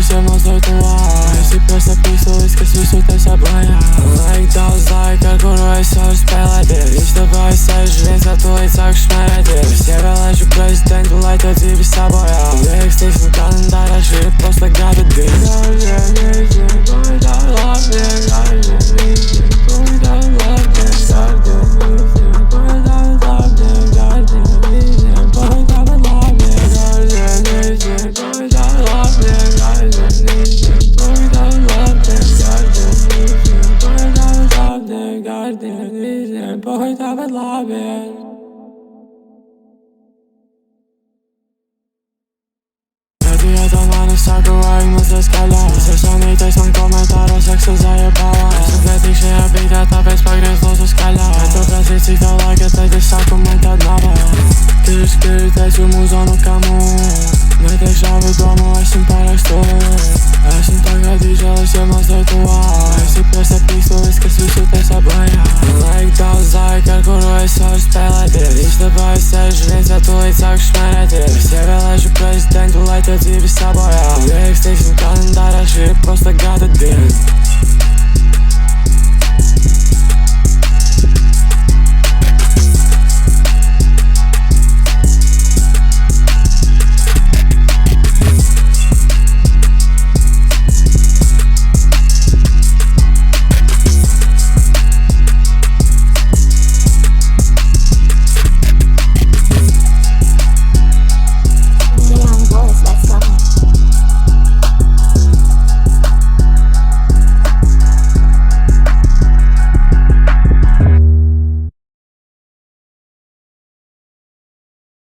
siemos virtuāli. Visi prasa pīkstolis, kas visu te sabojā. Laik daudz laika, ar kuru es varu spēlēties. Istabā es sēžu viens, ar to līdz sāku šmērēties. Es ievēlēšu prezidentu, lai to dzīvi sabojā. Liekas, tiksim kalendārā, šī ir prosta gada diena. Tāpat labi. Iedietā mani saka, vajag mazliet skaļāk. Es esmu sanītais, man komentāros saka, zajebālā. Esmu pretīgs šajā bītā, tāpēc pagriez lūdzu skaļāk. Ja tu prasīji, cik tev laika, tad es saku, man tād nav. Kiri, teicu mūzonu kamu. Neteikšu abi domu, esmu parakstu. Esmu tagad izžēlis, ja mazliet tuvāk. Esi prasa pīkstolis, kas visu te sabojā. Laik daudz laika, ar kuru es varu spēlēties. Istabā es sēžu viens, ar to līdz sāku šmērēties. Es ievēlēšu prezidentu, lai to dzīvi sabojā. Liekas, tiksim kalendārā, šī ir prosta gada diena.